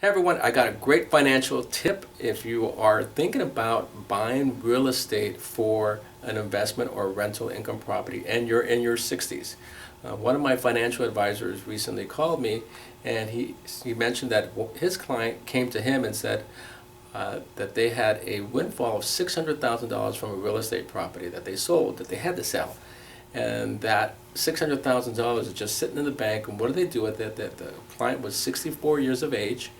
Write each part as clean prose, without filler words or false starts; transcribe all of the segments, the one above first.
Hey everyone, I got a great financial tip if you are thinking about buying real estate for an investment or rental income property and you're in your 60s. One of my financial advisors recently called me and he mentioned that his client came to him and said that they had a windfall of $600,000 from a real estate property that they sold, that they had to sell. And that $600,000 is just sitting in the bank, and what do they do with it? That the client was 64 years of age,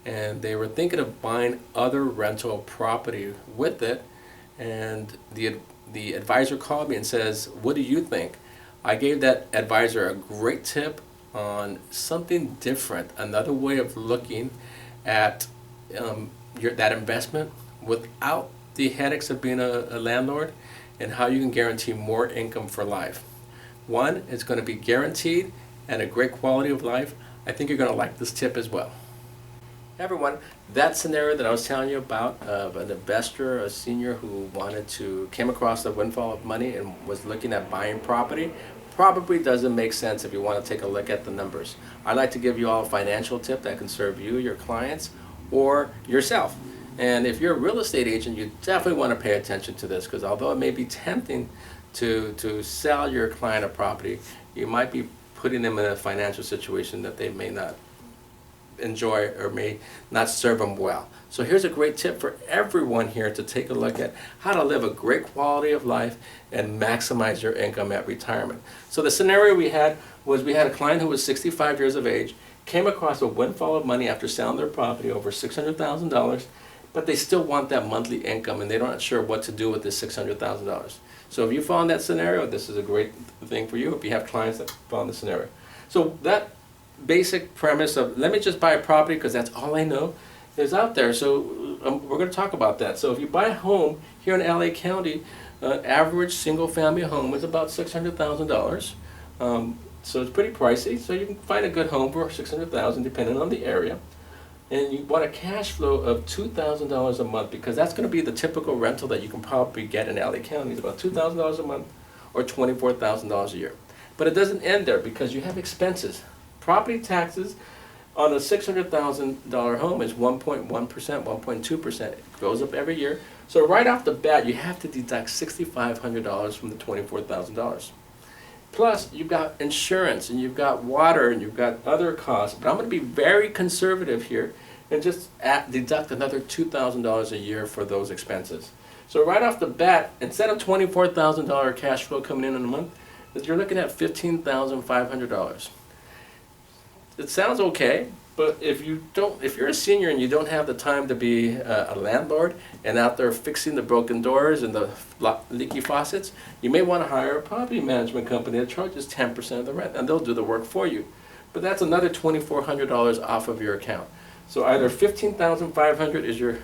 and they were thinking of buying other rental property with it, and the advisor called me and says, what do you think? I gave that advisor a great tip on something different, another way of looking at that investment without the headaches of being a landlord, and how you can guarantee more income for life. One, it's going to be guaranteed and a great quality of life. I think you're going to like this tip as well. Hey everyone, that scenario that I was telling you about of an investor, a senior who came across a windfall of money and was looking at buying property, probably doesn't make sense if you want to take a look at the numbers. I'd like to give you all a financial tip that can serve you, your clients, or yourself. And if you're a real estate agent, you definitely want to pay attention to this, because although it may be tempting to sell your client a property, you might be putting them in a financial situation that they may not enjoy or may not serve them well. So here's a great tip for everyone here to take a look at how to live a great quality of life and maximize your income at retirement. So the scenario we had was we had a client who was 65 years of age, came across a windfall of money after selling their property, over $600,000, but they still want that monthly income and they're not sure what to do with this $600,000. So if you fall in that scenario, this is a great thing for you if you have clients that fall in the scenario. So that basic premise of let me just buy a property because that's all I know is out there. So we're going to talk about that. So if you buy a home here in LA County, average single family home is about $600,000. So it's pretty pricey. So you can find a good home for $600,000 depending on the area. And you want a cash flow of $2,000 a month, because that's going to be the typical rental that you can probably get in LA County. It's about $2,000 a month or $24,000 a year. But it doesn't end there, because you have expenses. Property taxes on a $600,000 home is 1.1%, 1.2%. It goes up every year. So right off the bat, you have to deduct $6,500 from the $24,000. Plus, you've got insurance, and you've got water, and you've got other costs. But I'm going to be very conservative here and just deduct another $2,000 a year for those expenses. So right off the bat, instead of $24,000 cash flow coming in a month, you're looking at $15,500. It sounds okay, but if you're a senior and you don't have the time to be a landlord and out there fixing the broken doors and the leaky faucets, you may want to hire a property management company that charges 10% of the rent, and they'll do the work for you. But that's another $2,400 off of your account. So either $15,500 is your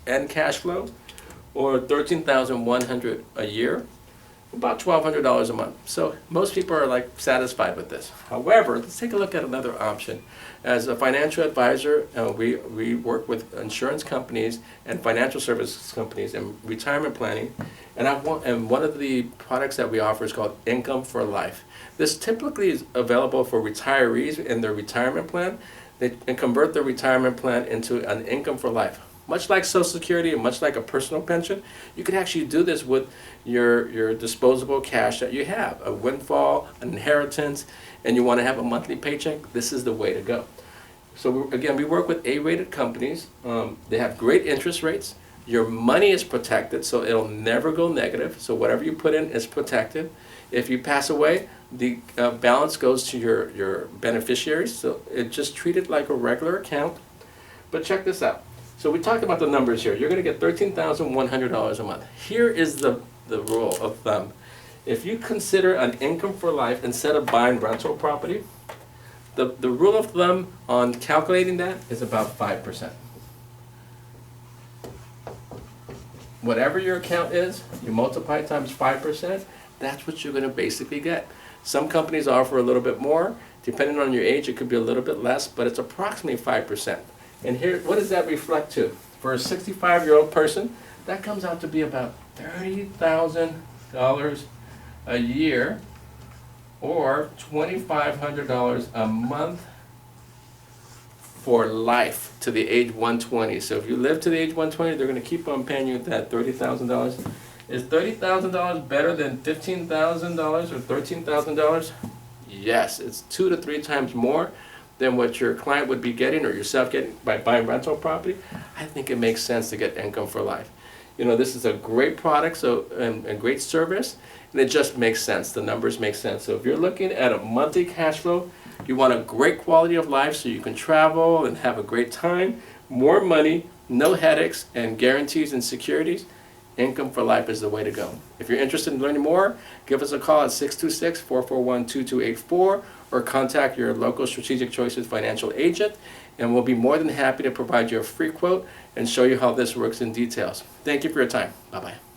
end cash flow, or $13,100 a year, about $1,200 a month. So most people are like satisfied with this. However, let's take a look at another option. As a financial advisor, we work with insurance companies and financial services companies and retirement planning. And one of the products that we offer is called Income for Life. This typically is available for retirees in their retirement plan. They can convert their retirement plan into an income for life. Much like Social Security and much like a personal pension, you can actually do this with your disposable cash that you have, a windfall, an inheritance, and you want to have a monthly paycheck. This is the way to go. So again, we work with A-rated companies. They have great interest rates. Your money is protected, so it'll never go negative. So whatever you put in is protected. If you pass away, the balance goes to your beneficiaries. So it's just treated like a regular account. But check this out. So we talked about the numbers here. You're going to get $13,100 a month. Here is the rule of thumb. If you consider an income for life instead of buying rental property, the rule of thumb on calculating that is about 5%. Whatever your account is, you multiply times 5%, that's what you're going to basically get. Some companies offer a little bit more. Depending on your age, it could be a little bit less, but it's approximately 5%. And here, what does that reflect to? For a 65-year-old person, that comes out to be about $30,000 a year, or $2,500 a month for life to the age 120. So if you live to the age 120, they're going to keep on paying you that $30,000. Is $30,000 better than $15,000 or $13,000? Yes, it's 2 to 3 times more than what your client would be getting or yourself getting by buying rental property. I think it makes sense to get income for life. You know, this is a great product, so and great service, and it just makes sense. The numbers make sense. So if you're looking at a monthly cash flow, you want a great quality of life so you can travel and have a great time, more money, no headaches, and guarantees and securities, income for life is the way to go. If you're interested in learning more, give us a call at 626-441-2284 or contact your local Strategic Choices financial agent, and we'll be more than happy to provide you a free quote and show you how this works in details. Thank you for your time. Bye-bye.